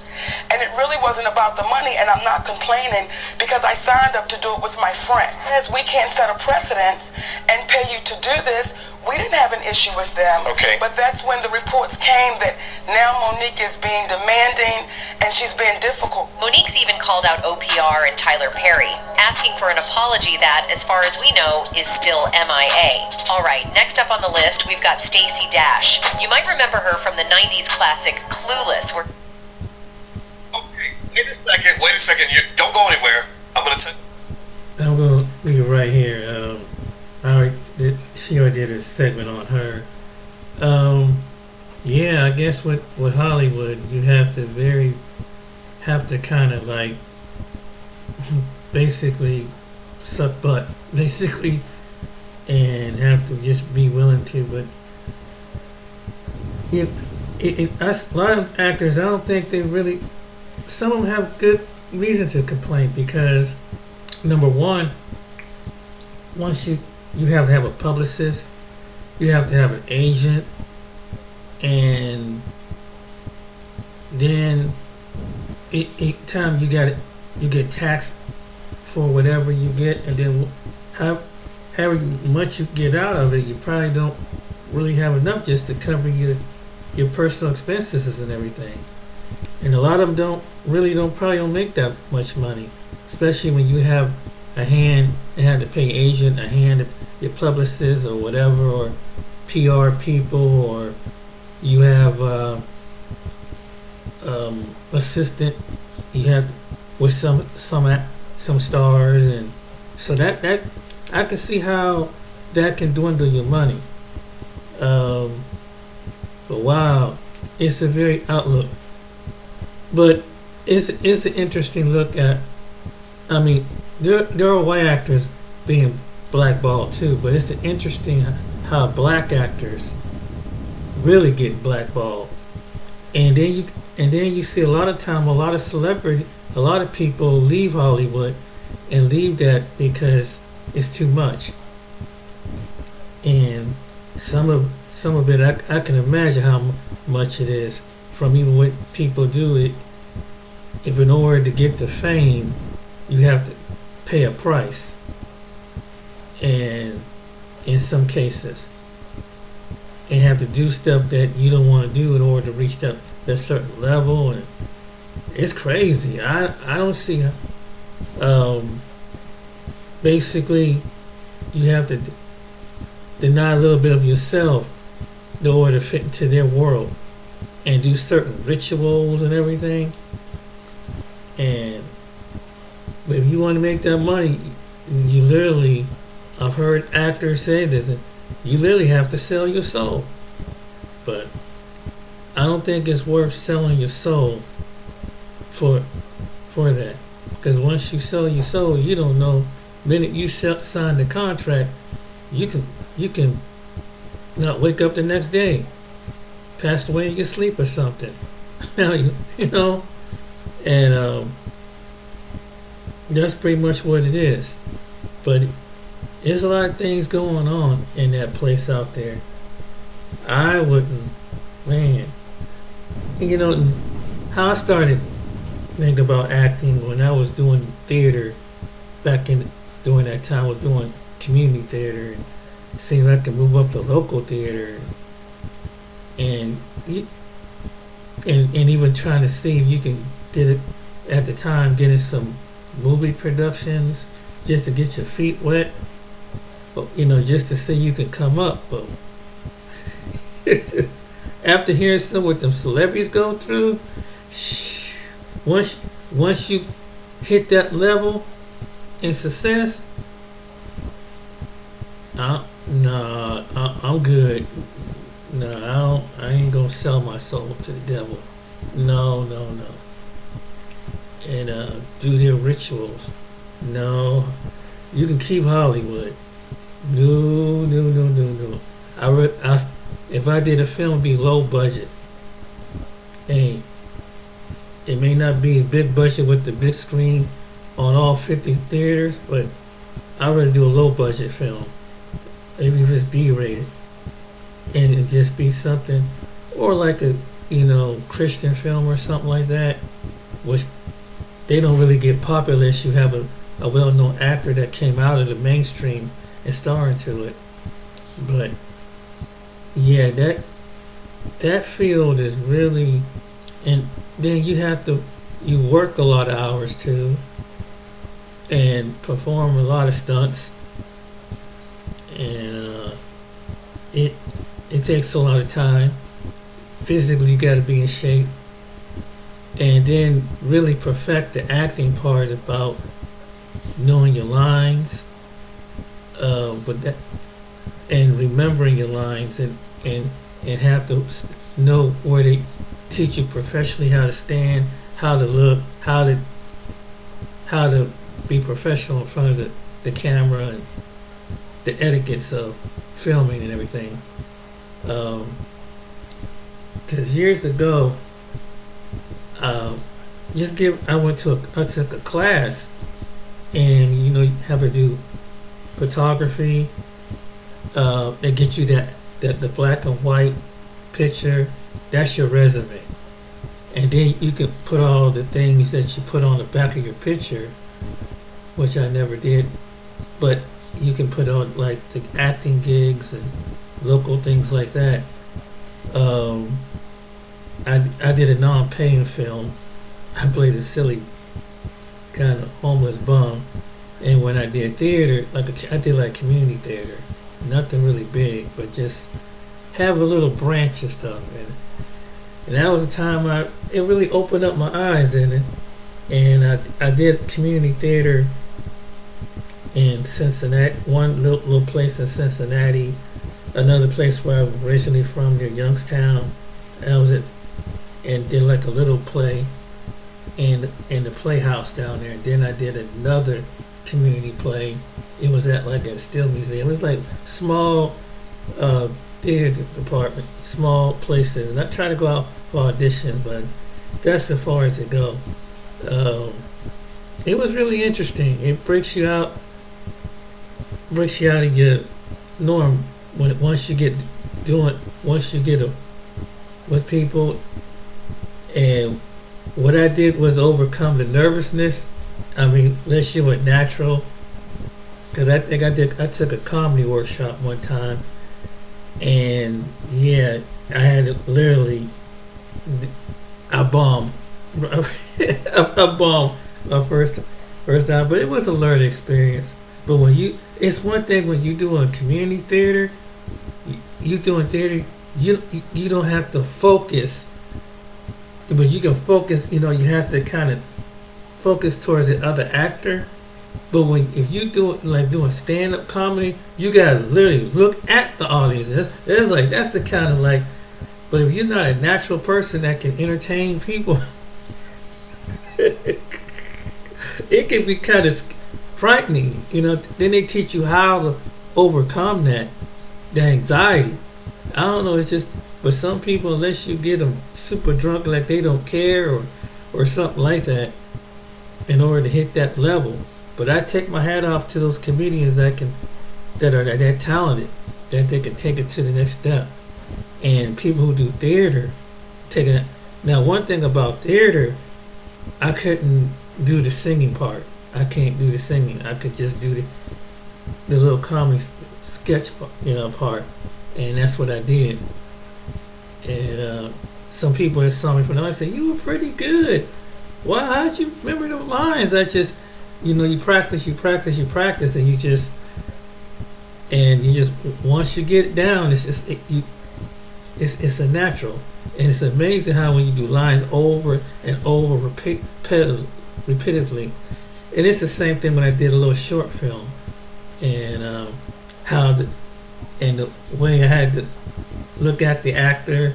And it really wasn't about the money, and I'm not complaining because I signed up to do it with my friend. As we can't set a precedence and pay you to do this, we didn't have an issue with them. Okay. But that's when the reports came that now Monique is being demanding and she's being difficult. Monique's even called out OPR and Tyler Perry, asking for an apology that, as far as we know, is still MIA. All right, next up on the list, we've got Stacey Dash. You might remember her from the 90s classic Clueless, where... Okay, wait a second. You don't go anywhere. I'm going to I'm going to leave it right here. She already did a segment on her. Yeah, I guess with Hollywood, you have to kind of like basically suck butt, basically, and have to just be willing to. But a lot of actors, I don't think they really. Some of them have good reason to complain because, number one, once you have to have a publicist, you have to have an agent, and then each time you get taxed for whatever you get, and then however much you get out of it, you probably don't really have enough just to cover your personal expenses and everything. And a lot of them probably don't make that much money, especially when you have a hand and have to pay agent, a hand your publicist or whatever, or PR people, or you have assistant. You have with some stars, and so that I can see how that can dwindle your money. But wow, it's a very outlook. But it's an interesting look at. I mean, there are white actors being blackballed too, but it's interesting how black actors really get blackballed, and then you see a lot of time, a lot of people leave Hollywood and leave that because it's too much, and some of it I can imagine how much it is from even what people do. If in order to get the fame, you have to pay a price, and in some cases, and have to do stuff that you don't want to do in order to reach that certain level, and it's crazy. I don't see basically you have to deny a little bit of yourself in order to fit into their world and do certain rituals and everything. But if you want to make that money, you literally, I've heard actors say this, you literally have to sell your soul. But I don't think it's worth selling your soul for that. Because once you sell your soul, you don't know. The minute you sign the contract, you can not wake up the next day, passed away in your sleep or something. Now you know, and that's pretty much what it is. But there's a lot of things going on in that place out there. I wouldn't, man. You know how I started thinking about acting when I was doing theater during that time. I was doing community theater, and seeing I could move up to local theater, and even trying to see if you can get it at the time, getting some movie productions just to get your feet wet, but just to see you can come up. But it's just, after hearing some what them celebrities go through, once you hit that level in success, I'm good. No, I ain't gonna sell my soul to the devil. No. And do their rituals. No, you can keep Hollywood. No. If I did a film, it'd be low budget. Hey, it may not be a big budget with the big screen on all 50 theaters, but I'd rather do a low budget film. Maybe if it's B-rated, and it just be something, or like a Christian film or something like that. which they don't really get popular unless you have a well-known actor that came out of the mainstream and star into it. But yeah, that field is really, and then you work a lot of hours too, and perform a lot of stunts, and it takes a lot of time. Physically, you got to be in shape, and then really perfect the acting part about knowing your lines, and remembering your lines, and have to know where they teach you professionally how to stand, how to look, how to be professional in front of the camera, and the etiquettes of filming and everything. Because years ago, I took a class, and you have to do photography. They get you the black and white picture. That's your resume, and then you can put all the things that you put on the back of your picture, which I never did, but you can put on like the acting gigs and local things like that. I did a non-paying film. I played a silly kind of homeless bum, and when I did theater, I did like community theater, nothing really big, but just have a little branch and stuff. And that was a time it really opened up my eyes in it. And I did community theater in Cincinnati, one little place in Cincinnati, another place where I'm originally from, near Youngstown. I was and did like a little play in the Playhouse down there. And then I did another community play. It was at like a Steel Museum. It was like small theater department, small places. And I try to go out for auditions, but that's as far as it goes. It was really interesting. It breaks you out of your norm once you get with people. And what I did was overcome the nervousness. I mean, unless you were natural, because I think I took a comedy workshop one time, and yeah, I had to literally, I bombed. I bombed my first time, but it was a learning experience. But it's one thing when you doing community theater, you doing theater, you don't have to focus, but you can focus. You have to kind of focus towards the other actor. But if you doing stand-up comedy, you gotta literally look at the audience. That's the kind of like. But if you're not a natural person that can entertain people, it can be kind of frightening. Then they teach you how to overcome the anxiety. I don't know. It's just, but some people, unless you get them super drunk, like they don't care or something like that, in order to hit that level. But I take my hat off to those comedians that are that talented, that they can take it to the next step. And people who do theater, now one thing about theater, I couldn't do the singing part. I can't do the singing. I could just do the little comedy sketch, part, and that's what I did. And some people that saw me from now say, "You were pretty good. Why? How'd you remember the lines?" I just, you practice, and you just once you get it down, it's a natural. And it's amazing how when you do lines over and over repetitively, and it's the same thing when I did a little short film, and the way I had to look at the actor,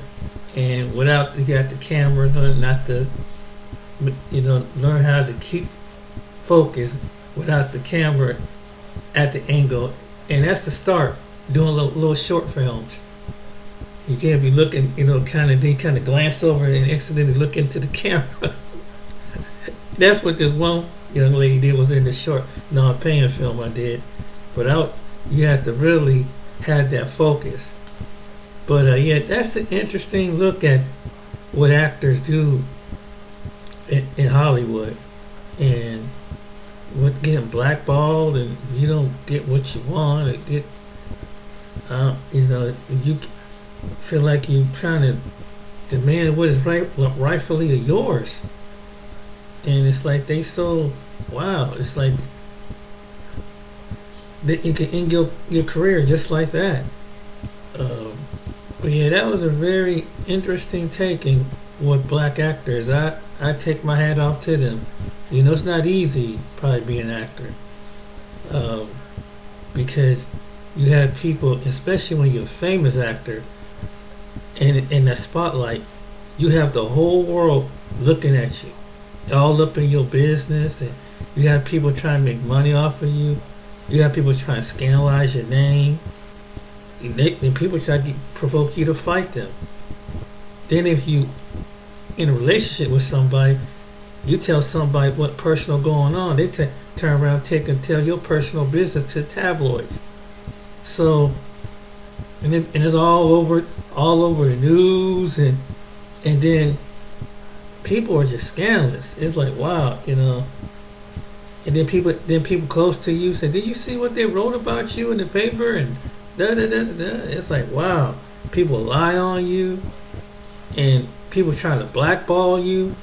and without you got the camera, not to learn how to keep focus without the camera at the angle, and that's the start. Doing little short films. You can't be looking, kind of glance over and accidentally look into the camera. That's what this one young lady did, was in the short non-paying film I did. But you have to really have that focus. But yeah, that's an interesting look at what actors do. in Hollywood, and with getting blackballed, and you don't get what you want, or get, you feel like you're trying to demand what is rightfully yours, and it's like they so wow. It's like it can end your career just like that. But yeah, that was a very interesting take in with black actors. I take my hat off to them. It's not easy probably being an actor, because you have people, especially when you're a famous actor, and in that spotlight, you have the whole world looking at you, all up in your business, and you have people trying to make money off of you. You have people trying to scandalize your name. And people try to provoke you to fight them. Then if you in a relationship with somebody, you tell somebody what personal going on, they turn around and tell your personal business to tabloids. So, and it's all over the news, and then people are just scandalous. It's like, wow, And then people close to you say, "Did you see what they wrote about you in the paper?" And It's like, wow, people lie on you, and people try to blackmail you.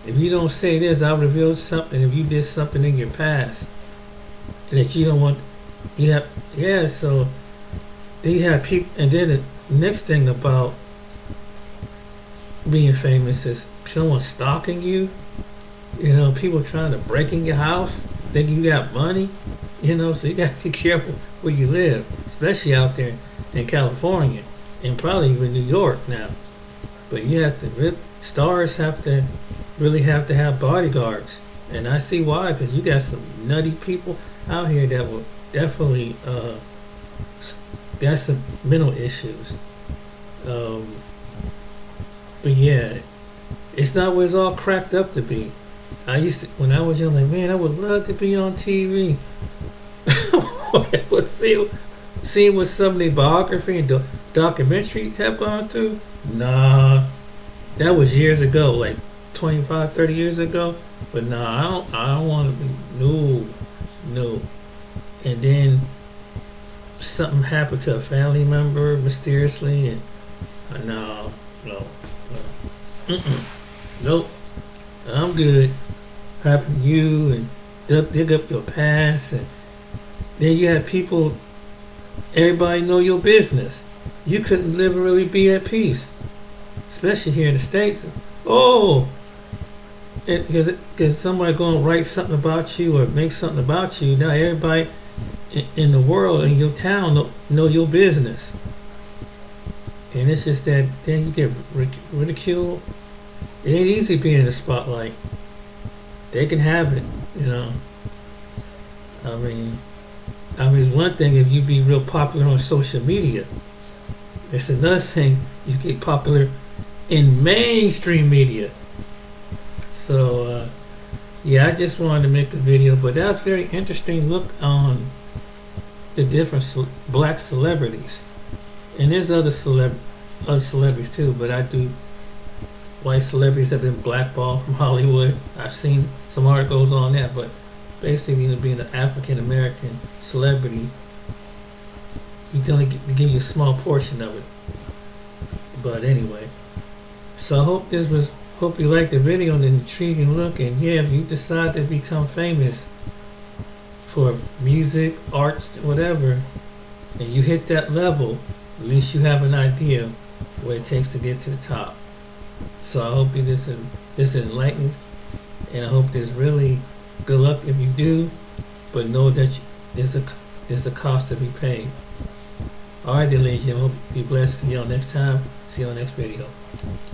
If you don't say this, I'll reveal something. If you did something in your past that you don't want, so then you have people, and then the next thing about being famous is someone stalking you. People trying to break in your house, think you got money. So you got to be careful where you live, especially out there in California, and probably even New York now. But stars have to have bodyguards, and I see why, because you got some nutty people out here that will definitely that's some mental issues. But yeah, it's not what it's all cracked up to be. When I was young, like, man, I would love to be on TV. Seeing what some of the biography and documentary have gone through. Nah, that was years ago, like 25, 30 years ago. But nah, I don't want to be, no. And then something happened to a family member mysteriously, and no. Nope. I'm good. Happen to you, and dig up your past, and then you have people, everybody know your business. You couldn't literally be at peace, especially here in the States. Because somebody going to write something about you or make something about you. Now everybody in the world, in your town, know your business. And it's just that then you get ridiculed. It ain't easy being in the spotlight. They can have it, I mean, it's one thing if you be real popular on social media. It's another thing you get popular in mainstream media. So, I just wanted to make a video, but that was very interesting look on the different black celebrities. And there's other celebrities too, but I do. White celebrities have been blackballed from Hollywood. I've seen some articles on that, but basically, being an African American celebrity, he's only give you a small portion of it. But anyway, so I hope you liked the video and the intriguing look. And if you decide to become famous for music, arts, whatever, and you hit that level, at least you have an idea what it takes to get to the top. So I hope this enlightens, and I hope there's really good luck if you do, but know that there's a cost to be paid. Alright then, ladies and gentlemen, be blessed. See y'all next time. See you on the next video.